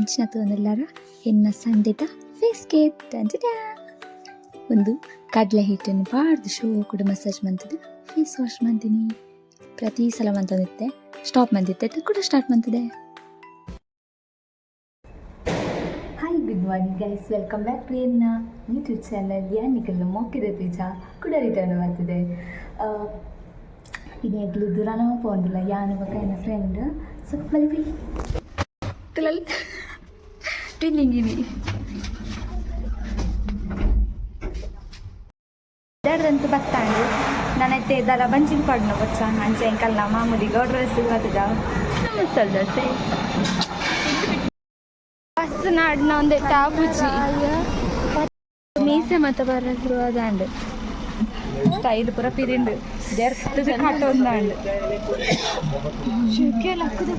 ಅಂಚಿನ ತೊಂದಿಲ್ಲಾರ ಎನ್ನ ಸಂಡೆದ face cake ಒಂದು ಕಡಲೆ ಹಿಟ್ಟನ್ನು ಬಾರ್ದು ಶೋ ಕೂಡ ಮಸಾಜ್ ಮಂತದ್ದು ಫೇಸ್ ವಾಶ್ ಮಾಡ್ತೀನಿ. ಪ್ರತಿ ಸಲ ಮಂತಂದಿತ್ತೆ ಸ್ಟಾಪ್ ಮಂದಿತ್ತೆ ಕೂಡ ಸ್ಟಾರ್ಟ್ ಮಾಡ್ತದೆ. Hi good morning guys, welcome back to ಎನ್ನ ಯೂಟ್ಯೂಬ್ ಚಾನಲ್ ಯಾನಿಗೆಲ್ಲ ಮೊಕ್ಕಿದ ಪೀಜ ಕೂಡ ರಿಟರ್ನ್ ಮಾಡ್ತಿದೆ. ಇದು ಎಗ್ಲು ದೂರ ನಾವು ಪೋಂದಿಲ್ಲ ಯಾನು ಬಕ್ಕ ಎನ್ನ ಫ್ರೆಂಡ್ ಸ್ವಲ್ಪ ಮಲಿಪಿ ಕಲಲ್ ಟ್ವಿನ್ನಿಂಗಿನಿ ದಡ್ರಂತೂ ಬತ್ತಾಂಡು ನಾನೈತೆ ದರ ಬಂಚಿನ ಪಡ್ನ ಬಚ್ಚ ಅಂಚೆ ಎಂಕಲ್ಲ ಮಾಮೂಲಿ ಗೌಡ್ರ ಸಿಗುತ್ತದ ಮಸಾಲೆ ದೋಸೆ ಬಸ್ ನಾಡ್ನ ಒಂದೇ ಟಾಪುಜಿ ಮೀಸೆ ಮತ್ತೆ ಬರೋದ್ರು ಅದಾಂಡು ಸ್ಟೈಲ್ ಪೂರ ಪಿರಿಂಡು ಜರ್ದು ಕಟ್ಟೊಂದಾಂಡು ಲಕ್ಕದ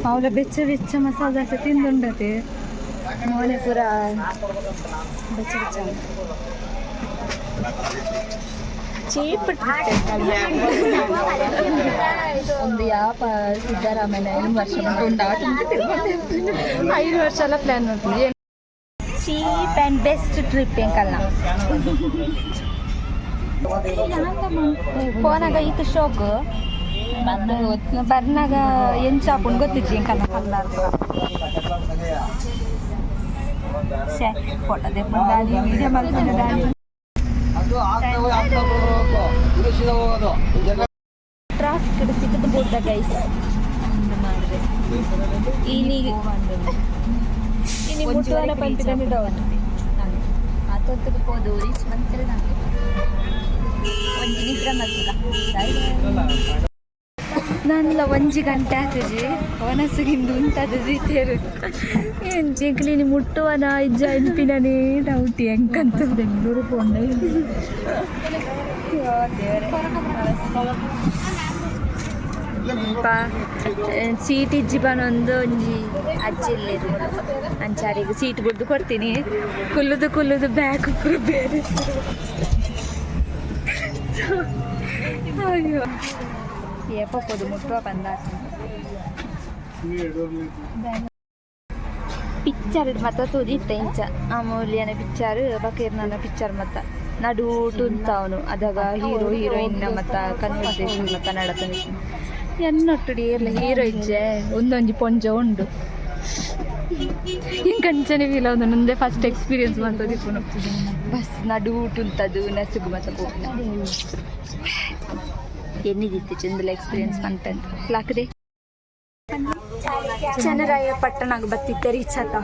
ಅವಳ ಬೆಚ್ಚ ಬೆಚ್ಚ ಮಸಾಲೆ ದೋಸೆ ತಿಂದುಂಡತೆ ಮೋನೆ ಪೂರ ಬೆಚ್ಚ ಬೆಚ್ಚ ಚೀಪ್ ಒಂದು ಯಾಪ ಸಿದ್ದರಾಮಯ್ಯ 5 ವರ್ಷ ಉಂಟು 5 ವರ್ಷ ಎಲ್ಲ ಪ್ಲ್ಯಾನ್ ಮಾಡ್ತೀವಿ. ಚೀಪ್ ಆ್ಯಂಡ್ ಬೆಸ್ಟ್ ಟ್ರಿಪ್ ಎಂಕಲ್ಲ ಫೋನಾಗ ಈತ ಶೋಕ್ ಬರ್ನಾಗ ಏನು ಚಾಪುಂಡು ಗೊತ್ತಿಜ್ಜಿ ಎಂಕಲ್ಲ ಕಲ್ಲಾರ ಫೋಟೋ ತೆಪ್ಪಂಡು ವಿಡಿಯೋ ಮಾಡ್ಕೊಂಡು ಟ್ರಾಫಿಕ್ ಸಿಕ್ಕದು ಬೋರ್ದ ಗೈಸ್ ಮಾಡಿದೆ ಇನಿ ಮುಟ್ಟುವರ ಪಂಪಿನಲ್ಲಿ ಡೌನ್ ಆತೊತ್ತಿಗೆ ಹೋದು ರೀಚ್ ಬಂತಾರೆ ನಾನು ಒಂಜಿ ನಿದ್ರೆ ಮಾಡ್ತಿಲ್ಲ ನಾನೆಲ್ಲ 1 ಗಂಟೆ ಆಗ್ತದೆ ಒನಸುಗಿಂದು ಉಂಟದು ಜೀತೇರು ಏನು ಜಿಂಕ್ಲಿನಿ ಮುಟ್ಟುವನ ಇಜ್ಜ ಎನ್ಪಿನೇ ಡೌಟಿ ಹೆಂಗಂತ ಬೆಂಗಳೂರು ಪೋಂಡ ಸೀಟ್ ಇಜ್ಜಿ ಬನೊಂದು ಒಂಜಿ ಅಜ್ಜಿಲ್ಲಿರು ಅಂಚಾರಿಗೆ ಸೀಟ್ ಬಿಡ್ದು ಕೊಡ್ತೀನಿ ಕುಲ್ಲುದು ಬ್ಯಾಗ್ ಪೂರ ಬೇರೆ ಅಯ್ಯೋ ಏಪೋದು ಮುಟ್ಟುವ ಬಂದ ಪಿಕ್ಚರ್ ಮತ್ತ ತೋದಿತ್ತ ಇಂಚ ಅಮೂಲ್ಯನ ಪಿಕ್ಚರ್ ಬಕೀರ್ನ ಪಿಕ್ಚರ್ ಮತ್ತ ನಡುಟು ಅವನು ಅದಾಗ ಹೀರೋ ಹೀರೋಯಿನ್ ಮತ್ತ ಕನ್ವರ್ಸೇಷನ್ ಮತ್ತ ನಡತನೆ ಎನ್ನೊಟ್ಟುಡಿ ಇರಲಿ ಹೀರೋ ಇಜ್ಜೆ ಒಂದೊಂಜಿ ಪೊಂಜ ಉಂಡು ಹಿಂಗೆ ಕಂಚನೆ ಫೀಲ್ ಆದ ನಂದೇ ಫಸ್ಟ್ ಎಕ್ಸ್ಪೀರಿಯನ್ಸ್ ಮಾಡ್ತದಿಪ್ಪು ಬಸ್ ನಡುಟುಂತದು ನಸುಗು ಮತ್ತ ಪೋಪಿನ ಎನ್ನಿದಿತ್ತು ಚಂದಲ ಎಕ್ಸ್ಪೀರಿಯನ್ಸ್ ಕಂಟೆಂಟ್ ಲಾಕದೆ ಚನ್ನರಾಯ ಪಟ್ಟಣಾಗ ಬತ್ತಿತ್ತೆ ರೀಚ್ ಆತ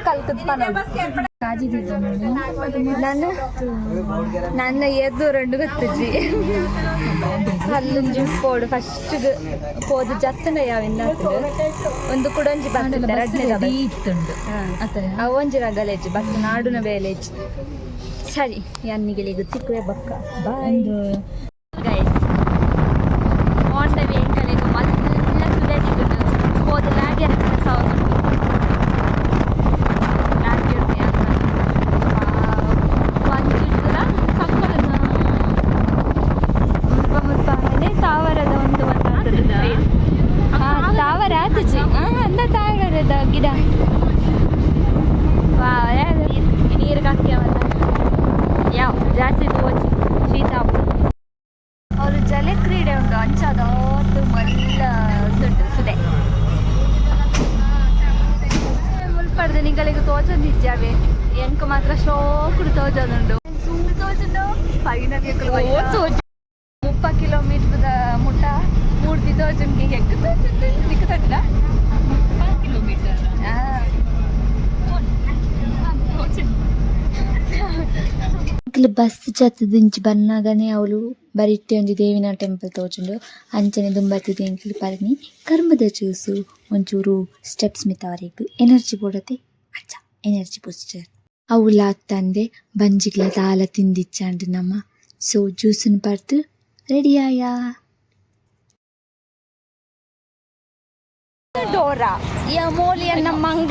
ಕಲ್ಕದ ಕಾಜಿದ್ದು ನನ್ನ ಎದ್ದು 2 ಗೊತ್ತಜ್ಜಿ ಅಲ್ಲೊಂಜಿ ಪೋಡು ಫಸ್ಟ್ ಪೋದು ಜತ್ತನ ಯಾವಿಂದ ಒಂದು ಕುಡೊಂಜಿ ಬಸ್ ಅವೊಂಜಿ ಗಲೇಜ್ ಬಸ್ ನಾಡುನ ಬೇಲೇಜ್ ಸರಿ ಯಾನಿಗೆ ಗೊತ್ತಿಕ್ಕುವೆ ಬಕ್ಕ bye guys on the way ಎಂಕಲೆಗು ಮಲ್ಲ ಸುದಡಿದು ಹೋದ ಲಾಡಿ ಹಾಕಿದ ಸೌಂಡ್ ಲಾಡಿ ಉಂಟು ಯಾಕ ಒಂಜಿಡ್ದುಲ ಸಕ್ಕದ ಮುಲ್ಪನೆ ತಾವರದ ಒಂದು ಮಾತಾಡ್ತದೆ ತಾವರ ಆತಜಿ ಅಂದ ತಾವರದ ಗಿಡ ನೀರಿಗೆ ಹಾಕ್ಯವಲ್ಲ ಯಾವ ಜಾಸ್ತಿ ತೋಚಿ ಶೀತಾಪ ಅವರು ಜಲ ಕ್ರೀಡೆ ಉಂಟು ಅಂಚದತ್ತು ಮಲ್ಲ ದುಡ್ಡು ಸುದೆ ಮುಲ್ಪಡ್ದು ನಿಗಳಿಗೆ ತೋಚೊಂದಿದ್ದಾವೆ ಎಂಕ ಮಾತ್ರ ಶೋಕುಡು ತೋಚೋದುಂಡು ತೋಚುಂಡು ಫೈನಲ್ 30 ಕಿಲೋಮೀಟರ್ದ ಮುಟ್ಟ ಮೂರ್ತಿ ತೋಚುಂಡು ಹೆಂಗೆ ತೋಚುಂಡು ನಿಕ್ಕ ತಟ್ಟಿಲ್ಲ ಕಿಲೋಮೀಟರ್ ಬಸ್ ಜತ್ತದಿಂಚಿ ಬನ್ನಾಗನೆ ಅವಳು ಬರಿಟ್ಟೆ ಒಂಜಿ ದೇವಿನ ಟೆಂಪಲ್ ತೋಚುಂಡು ಅಂಚನೆ ದುಂಬತ್ತಿದೆ ಎಂಕ್ಲಿ ಪರ್ನಿ ಕರ್ಮದ ಜ್ಯೂಸು ಒಂಚೂರು ಸ್ಟೆಪ್ಸ್ ಮಿತ್ತವರೆಗೂ ಎನರ್ಜಿ ಬೋಡತೆ ಅಚ್ಚ ಎನರ್ಜಿ ಬೂಸ್ಟರ್ ಅವಳು ಆಗ್ತಂದೆ ಬಂಜಿಗ್ಲ ದಾಲ ತಿಂದಿಚ್ಚಾಂಡು ನಮ್ಮ ಸೊ ಜ್ಯೂಸನ್ನು ಬರ್ದು ರೆಡಿಯಾಯ ಡೋರಾ ಯಮೋಲಿಯನ್ನ ಮಂಗ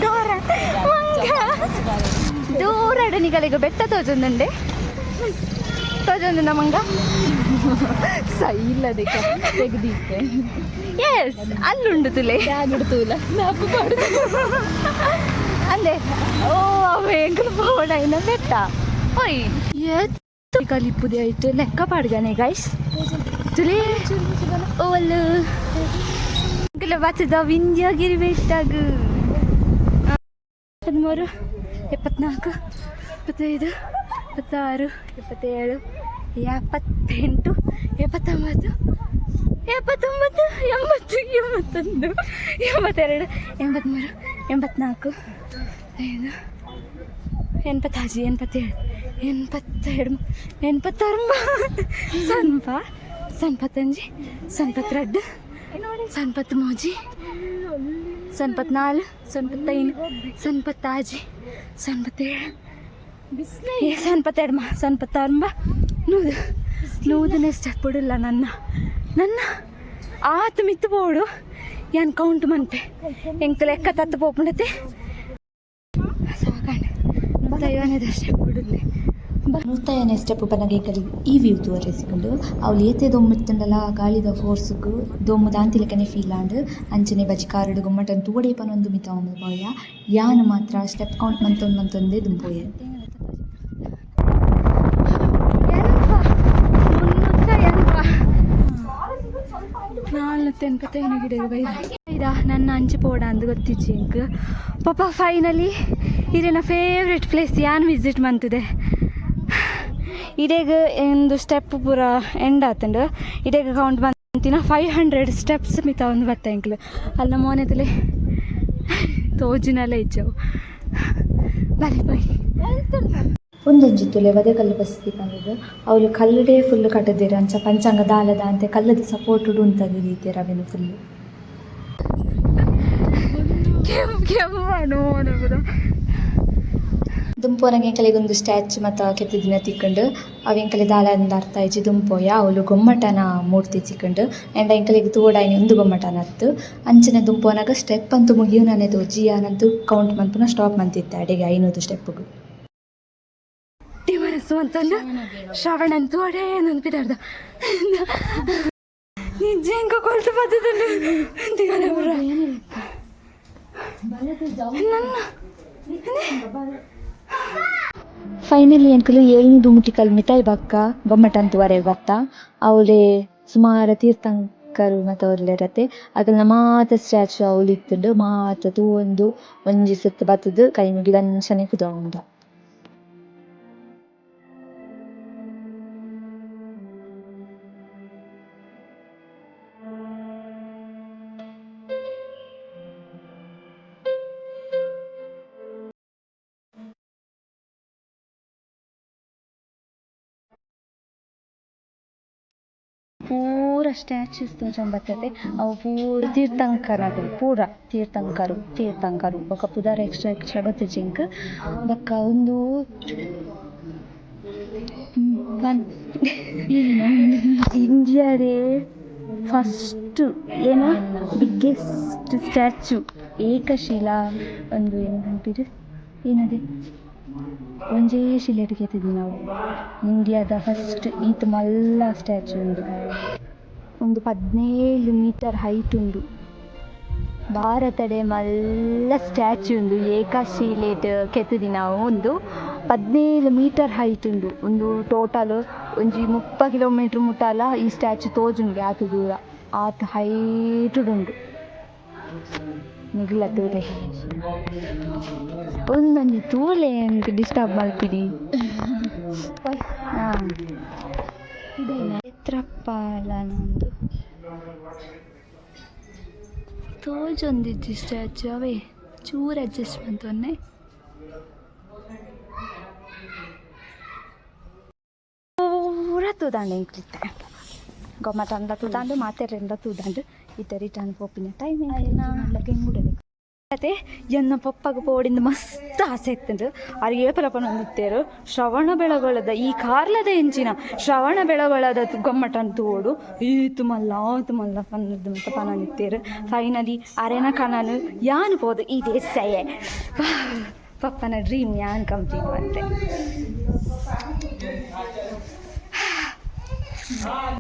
ಡೋರಾ ಮಂಗ ದೂರಡು ನಿಗಳಿಗೆ ಬೆಟ್ಟ ತೋಜೊಂದುಂಡೆ ತೋಜೊಂದು ನಮಂಗ ಸೈಲ್ಲದೆ ತೆಗ್ದಿತ್ತೆ ಎಸ್ ಅಲ್ಲುಂಡು ತುಲೆ ಯಾಗುಡ್ತೂಲ ನಾಪು ಪಾಡು ಅಂದೆ ಓ ಭಯಂಕರ ಪೋಡೈನ ಬೆಟ್ಟ ಓಯ್ ಎತ್ತು ಕಲಿಪುದೆ ಆಯ್ತು ಲೆಕ್ಕ ಪಾಡ್ಗಾನೆ ಗೈಸ್ ತುಲೆ ಓಲು ಬತ್ತದ ವಿಂಧ್ಯಗಿರಿ ಬೆಟ್ಟಾಗ 13 74 75 76 77 78 79 79 80 81 82 83 84 5 85 87 87 86 95 92 ಸಂಪತ್ ಮೋಜಿ ಸಂಪತ್ 4 ಸಂಪತ್ತೈದು ಸಂಪತ್ತಾಜಿ ಸಂಪತ್ತೇಳು ಸಂಪತ್ತೆರಡು ಸಂಪತ್ತಾರಂಭ ನೂದನೇ ಸ್ಟೆಪ್ ಬಿಡಲ್ಲ ನನ್ನ ಆತು ಮಿತ್ತು ಬೋಡು ಏನು ಕೌಂಟ್ ಮನ್ಪೆ ಎಂಕ ಲೆಕ್ಕ ತತ್ತು ಪೋಪುಂಡತೆ ಸಾಕಂಡು 150ನೇ ಸ್ಟೆಪ್ ಬಿಡಲೆ 150ನೇ ಸ್ಟೆಪ್ ಪನಗೇಕಲಿ ಈ ವ್ಯೂ ತೋರಿಸಿಕೊಂಡು ಅವಳು ಏತೆ ದೊಮ್ಮಿತ್ತಂಡಲ ಗಾಳಿದ ಫೋರ್ಸ್ಗೂ ದೊಮ್ಮು ದಾಂತಿಲಕನೆ ಫೀಲ್ ಆಂಡ್ ಅಂಚನೆ ಬಜಿ ಕಾರಡು ಗೊಮ್ಮಟನ್ ತೂಡೆ ಪನೊಂದು ಮಿತ ಒಂದು ಪೋಯ ಯಾನು ಮಾತ್ರ ಸ್ಟೆಪ್ ಕೌಂಟ್ ಮಂತೊಂದೇ ದುಂಪೋಯ ತೆನ್ಪತ್ತೈನು ಗಿಡ ಬೈದ ನನ್ನ ಅಂಚು ಪೋಡ ಅಂದು ಗೊತ್ತಿಚ್ಚಿ ಇಂಕ್ ಪಾಪ ಫೈನಲಿ ಇದೇನ ಫೇವ್ರೆಟ್ ಪ್ಲೇಸ್ ಯಾನ್ ವಿಸಿಟ್ ಮಂತದೆ ಇಡೇಗ ಒಂದು ಸ್ಟೆಪ್ ಪೂರ ಎಂಡ್ ಆತಂಡು ಇಡೇಗ ಕೌಂಟ್ ಬಂತಿನ 500 ಸ್ಟೆಪ್ಸ್ ಮಿತ ಒಂದು ಬತ್ತ ಇಂಕ್ಲು ಅಲ್ಲ ಮೋನೆತಲೆ ತೋಜಿನೆಲ್ಲ ಇಚ್ಚವು ಬರಿ ಬೈ ಒಂದೊಂಜಿ ತುಲೆ ವದೆಕಲ್ಲು ಬಸ್ತಿ ಬಂದಿದ್ದು ಅವಳು ಕಲ್ಲುಡೇ ಫುಲ್ ಕಟ್ಟದಿರ ಅಂಚ ಪಂಚಾಂಗ ದಾಲದ ಅಂತೆ ಕಲ್ಲದ ಸಪೋರ್ಟು ಉಂಟದು ರೀತಿ ರವೆನು ಫುಲ್ಲು ದುಂಪೋನಗೆ ಎಂಕಲೆಗೊಂದು ಸ್ಟ್ಯಾಚು ಮತ್ತು ಕೆತ್ತಿದಿನ ತಿಕ್ಕೊಂಡು ಅವು ಎಂಕಲೆ ದಾಲಂದ ಅರ್ಥ ಇಜ್ಜಿ ದುಂಪೋಯ ಅವಳು ಗೊಮ್ಮಟನ ಮೂರ್ತಿ ತಿಕ್ಕೊಂಡು ಎಂಡ ಎಂಕಲೆಗೆ ತೋಡಾಯಿನಿ ಒಂದು ಗೊಮ್ಮಟನ ಹತ್ತು ಅಂಚನೆ ದುಂಪೋನಾಗ ಸ್ಟೆಪ್ ಅಂತೂ ಮುಗಿಯುವನೇ ತೋಜಿ ಯಾನಂತೂ ಕೌಂಟ್ ಮಂತನ ಸ್ಟಾಪ್ ಮಂತಿದ್ದೆ ಅಡೆಗೆ 500 ಸ್ಟೆಪ್ಪಿಗೂ ಮನಸ್ಸು ಅಂತಂದು ಶ್ರವಣ ಅಂತೂ ಅಡೇ ನೆನಪಿದಾರ್ದ ನಿಜ ಹೆಂಗ ಕೊಲ್ತು ಬರ್ತದಲ್ಲ ಫೈನಲಿ ಎಂಕಲು 7 ಮುಟಿಕಲ್ ಮಿಠಾಯಿ ಬಕ್ಕ ಗೊಮ್ಮಟ ಅಂತುವರೆ ಬತ್ತ ಅವಳೇ ಸುಮಾರು ತೀರ್ಥಂಕರು ಮತ್ತು ಅವ್ರಲ್ಲಿರತ್ತೆ ಅದನ್ನ ಮಾತ ಸ್ಟ್ಯಾಚು ಅವಳು ಇತ್ತುಂಡು ಮಾತ ತೂವೊಂದು ಒಂಜಿ ಸುತ್ತು ಬತ್ತದು ಕೈ ಮುಗಿದ ಅಂಚನೆ ಕುದೊಂಡ ಪೂರ ಸ್ಟ್ಯಾಚ್ಯೂಸ್ ತೋಜೊಂಬರ್ತದೆ ಅವು ಪೂರ ಪೂರ ತೀರ್ಥಂಕರು ಬೊಕ್ಕ ಪುದಾರ ಎಕ್ಸ್ಟ್ರಾ ಗೊತ್ತಿಜ್ಜಿಂಕ್ ಬೊಕ್ಕ ಒಂದು ಇಂಡಿಯಾದೇ ಫಸ್ಟ್ ಏನು ಬಿಗ್ಗೆಸ್ಟ್ ಸ್ಟ್ಯಾಚ್ಯೂ ಏಕಶಿಲಾ ಒಂದು ಏನು ಏನದೆ ಒಂಜೇ ಶಿಲೆಟ್ ಕೆತ್ತಿದ್ವಿ ನಾವು ಇಂಡಿಯಾದ ಫಸ್ಟ್ ಈತ ಮಲ್ಲ ಸ್ಟ್ಯಾಚ್ಯೂ ಒಂದು 17 ಮೀಟರ್ ಹೈಟ್ ಉಂಡು ಭಾರತಡೆ ಮಲ್ಲ ಸ್ಟ್ಯಾಚ್ಯೂ ಉಂಡು ಏಕಶಿಲೆಟ್ ಕೆತ್ತಿದ್ವಿ ನಾವು ಒಂದು 17 ಮೀಟರ್ ಹೈಟ್ ಉಂಡು ಒಂದು ಟೋಟಲ್ ಒಂಜಿ 30 ಕಿಲೋಮೀಟರ್ ಮುಟ್ಟಾಲ ಈ ಸ್ಟ್ಯಾಚ್ಯೂ ತೋಜುಂಡು ಆತು ದೂರ ಆತು ಹೈಟ್ ಉಂಡು ನಿಗ್ಲ ತೂಲೆ ಒಂದೊಂದು ತೂಲೆ ನನಗೆ ಡಿಸ್ಟರ್ಬ್ ಮಲ್ಪಿಡಿ ಹಾಂ ಚಿತ್ರಪಾಲ ನಂದು ತೋಜೊಂದಿಜ್ಜಿ ಸ್ಟ್ಯಾಚ್ಯೂ ಅವೇ ಚೂರು ಅಡ್ಜಸ್ಟ್ಮೆಂಟ್ ಒನ್ನೆ ಪೂರ ತೂದಾಂಡು ಎಂಕ್ಲಿತ್ತೆ ಗೊಮ್ಮಟ ಅಂದ ತೂದಾಂಡು ಮಾತೆರಿಂದ ತೂದಾಂಡು ಇತ್ತೆ ರಿಟರ್ನ್ ಪೋಪಿನ ಟೈಮಿಂಗ್ ಕೆಂಗುಡಬೇಕು ಅದೇ ಎನ್ನ ಪಪ್ಪಗ ಪೋಡಿಂದ ಮಸ್ತ್ ಆಸೆ ಇತ್ತಂಡು ಅವ್ರಿಗೆ ಏಪಲಪನ ಹೊಂದಿತ್ತೇರು ಶ್ರವಣ ಬೆಳಗೊಳದ ಈ ಕಾರ್ಲದ ಎಂಚಿನ ಶ್ರವಣ ಬೆಳಗೊಳದ ಗೊಮ್ಮಟನ್ ತೋಡು ಈತು ಮಲ್ಲ ಪನ್ನದು ಮತ್ತು ಪನನಿತ್ತೇರು ಫೈನಲಿ ಅರೆನ ಕನಲು ಯಾನು ಪೋದು ಇದೇ ಸಯೆ ಪಪ್ಪನ ಡ್ರೀಮ್ ಯಾನ್ ಕಂಪ್ಲೀಟ್ ಮತ್ತೆ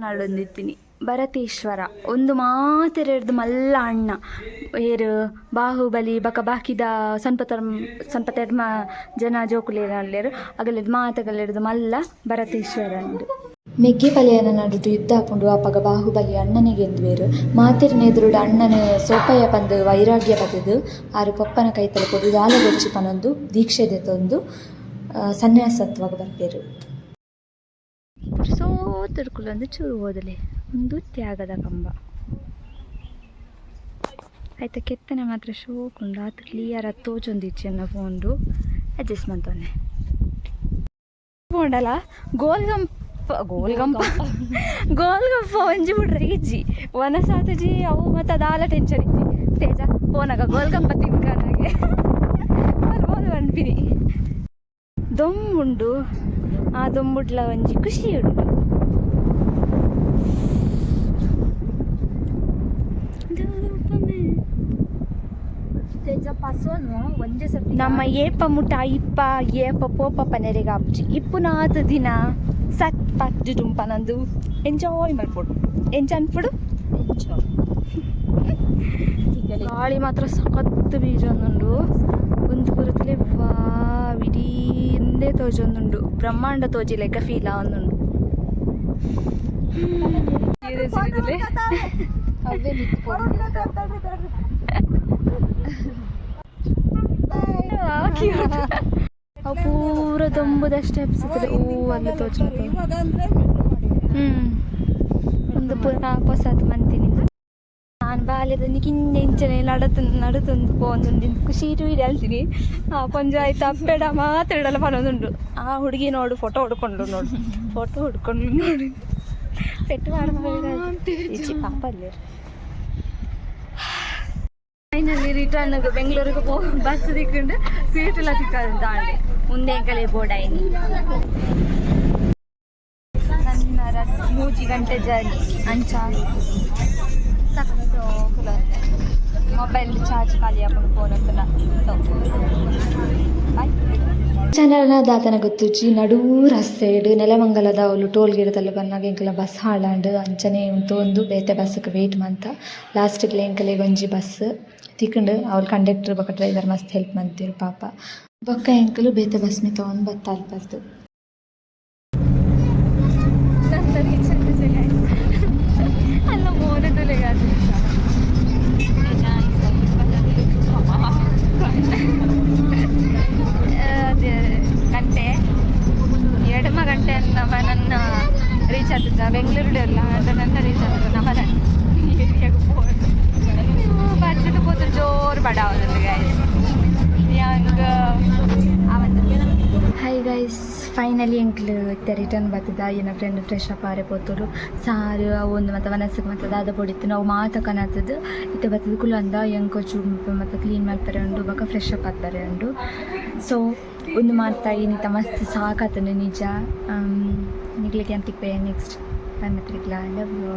ನಾಡೊಂದಿತ್ತೀನಿ ಭರತೇಶ್ವರ ಒಂದು ಮಾತೆರೆಡ್ದು ಮಲ್ಲ ಅಣ್ಣ ಏರು ಬಾಹುಬಲಿ ಬಕ ಬಾಕಿದ ಸನ್ಪತೆಡ್ ಜನ ಜೋಕುಲೇರು ಅಗಲಿದ್ ಮಾತಗಲಿಡ್ದು ಮಲ್ಲ ಭರತೇಶ್ವರ ಅಂದು ಮೆಗ್ಗೆ ಪಲೆಯನ ನಡುಟು ಯುದ್ಧ ಹಾಕೊಂಡು ಅಪ್ಪಗ ಬಾಹುಬಲಿ ಅಣ್ಣನಿಗೆ ಎಂದುವೇರು ಮಾತಿರಿನ ಎದುರುಡು ಅಣ್ಣನ ಸೋಪಯ್ಯ ಪಂದು ವೈರಾಗ್ಯ ಪದದು ಆರು ಪಪ್ಪನ ಕೈತಲ ಕೊಡು ದಾಲಗೊಚ್ಚಿ ಪನೊಂದು ದೀಕ್ಷೆ ದೆತ್ತೊಂದು ಸನ್ಯಾಸತ್ವಾಗ ಬರ್ಪೇರು ಸೋತುಡ್ಕುಲೊಂದು ಚೂರು ಓದಲೆ ಒಂದು ತ್ಯಾಗದ ಕಂಬ ಆಯ್ತಾ ಕೆತ್ತನೆ ಮಾತ್ರ ಶೋಕುಂಡು ಆತ ಕ್ಲಿಯರ್ ಆಗಿ ತೋಚೊಂದಿಚ್ಚಿ ಅನ್ನೋ ಫೋನ್ಡು ಅಡ್ಜಸ್ಟ್ ಮಾಡ್ತಾನೆ ಫೋಂಡಲ್ಲ ಗೋಲ್ಗಂಪ ಒಂಜಿ ಬಿಡ್ರೆ ಇಜ್ಜಿ ವನಸಾತಜಿ ಅವು ಮತ್ತು ಅದಾಲ ಟೆನ್ಷನ್ ಇಜ್ಜಿ ತೇಜ ಫೋನಾಗ ಗೋಲ್ಗಂಪ ತಿನ್ಕಾನಾಗೆ ಬರ್ಬೋದು ಅನ್ಪಿನಿ ದೊಂಬುಂಡು ಆ ದೊಂಬುಡ್ಲ ಒಂಜಿ ಖುಷಿ ಉಂಡು ನಮ್ಮ ಏಪ ಮುಟ್ಟ ಇಪ್ಪ ಏಪ ಪೋಪ ಪನೆರೆಗ ಆಪುಜಿ ಇಪ್ಪು ನಾತ ದಿನ ಸತ್ ಪತ್ತು ಡುಂಪ ನಂದು ಎಂಜಾಯ್ ಮಾಡ್ಕೊಡು ಅನ್ಪಡು ಗಾಳಿ ಮಾತ್ರ ಸಖತ್ತು ಬೀಜ ಒಂದುಂಡು ಒಂದು ಪುರತಲೆ ಇಡೀ ಹಿಂದೆ ತೋಜೊಂದುಂಡು ಬ್ರಹ್ಮಾಂಡ ತೋಜಿ ಲೆಕ್ಕ ಫೀಲ್ ಒಂದುಂಡು ಪೂರ ದೊಂಬುದ ಸ್ಟೆಪ್ಸ್ ಅಲ್ಲಿ ತೋಚ ಒಂದು ಪೂರ ಹೊಸತು ಮಂತಿನಿಂದ ನಾನು ಬಾಲ್ಯದ ಇಂಚನೆ ನಡುತ್ತೊಂದು ಪೋಂದುಂಡು ಖುಷಿಟು ಇಡಿ ಹೇಳ್ತೀನಿ ಕೊಂಚ ಆಯ್ತು ಅಪ್ಪೆಡ ಮಾತಾಡಲ್ಲ ಪನೊಂದುಂಡು ಆ ಹುಡುಗಿ ನೋಡು ಫೋಟೋ ಹುಡ್ಕೊಂಡು ನೋಡಿ ಪೆಟ್ಟು ಮಾಡ್ಬೋದು ಪಾಪ ಅಲ್ಲಿ ಫೈನಲಿ ರಿಟರ್ನ್ ಬೆಂಗಳೂರಿಗೆ ಬಸ್ ದಿಕ್ಕೊಂಡು ಸೀಟೆಲ್ಲ ತಿಕ್ಕೋದು ದಾಂಡೆ ಮುಂದೆ ಕಲೆ ಬೋಡಾಯಿನಿ ನನ್ನ 3 ಗಂಟೆ ಜರ್ನಿ ಅಂಚ ಸಕ್ಸೋ ಮೊಬೈಲ್ ಚಾರ್ಜ್ ಖಾಲಿ ಹಾಕೊಂಡು ಫೋನ್ ಅಂತ ಸೊ ಬಾಯ್ ಚಾನಲ್ನ ದಾತನ ಗೊತ್ತುಜಿ ನಡೂ ರಸ್ತೆಡು ನೆಲಮಂಗಲದ ಅವಳು ಟೋಲ್ ಗಿಡದಲ್ಲಿ ಬಂದಾಗ ಎಂಕಲ ಬಸ್ ಹಾಳಾಂಡು ಅಂಚನೆ ಒಂದು ಬೇತೆ ಬಸ್ಸಿಗೆ ವೆಯ್ಟ್ ಮಂತ ಲಾಸ್ಟಿಗೆ ಎಂಕಲೆಗೆ ಒಂಜಿ ಬಸ್ ತಿಕ್ಕಂಡು ಅವ್ರು ಕಂಡಕ್ಟರ್ ಬೊಕ್ಕ ಡ್ರೈವರ್ ಮಸ್ತ್ ಹೆಲ್ಪ್ ಮಾಡ್ತಿರು ಪಾಪ ಬೊಕ್ಕ ಎಂಕಲು ಬೇತೆ ಬಸ್ ಮೇ ತೊಗೊಂಡು ಬತ್ತಾಲ್ಪದ್ದು ಅಲ್ಲ ಮೋನದೊಲೆಗಾದ ಗಂಟೆ 2 ಗಂಟೆ ನಮ್ಮ ನನ್ನ ರೀಚ್ ಆಗ್ತದ ಬೆಂಗಳೂರಲ್ಲ ನನ್ನ ರೀಚ್ ಆಗ್ತದೆ ನಮ್ಮ ಏರಿಯಾಗ ಬಡ್ಜೆಟ್ ಕೂತು ಜೋರು ಬಡ ಹಂಗ ಹೈ ಗೈಸ್ ಫೈನಲಿ ಎಂಕ್ಲು ರಿಟರ್ನ್ ಬರ್ತದ ಏನ ಫ್ರೆಂಡ್ ಫ್ರೆಶ್ ಅಪ್ ಆರೆ ಪೋತರು ಸಾರು ಒಂದು ಮತ್ತು ಮನಸ್ಸಿಗೆ ಮತ್ತು ದಾದ ಪೊಡಿತ್ತು ನಾವು ಮಾತಕನತ್ತದು ಇತ್ತೆ ಬರ್ತದ ಕುಲ ಅಂದ ಎಂಕೊಚ್ಚು ಮತ್ತು ಕ್ಲೀನ್ ಮಾಡ್ತಾರೆ ಉಂಡು ಬೊಕ್ಕ ಫ್ರೆಶ್ ಅಪ್ ಆಗ್ತಾರೆ ಉಂಡು ಸೊ ಒಂದು ಮಾಡ್ತಾ ಏನಿತ್ತ ಮಸ್ತ್ ಸಾಕಾತನು ನಿಜ ನಿಗ್ಲಿಕ್ಕೆ ಅಂತಿಕ್ಪೆ ನೆಕ್ಸ್ಟ್ ನನ್ನ ಲವ್ ಯು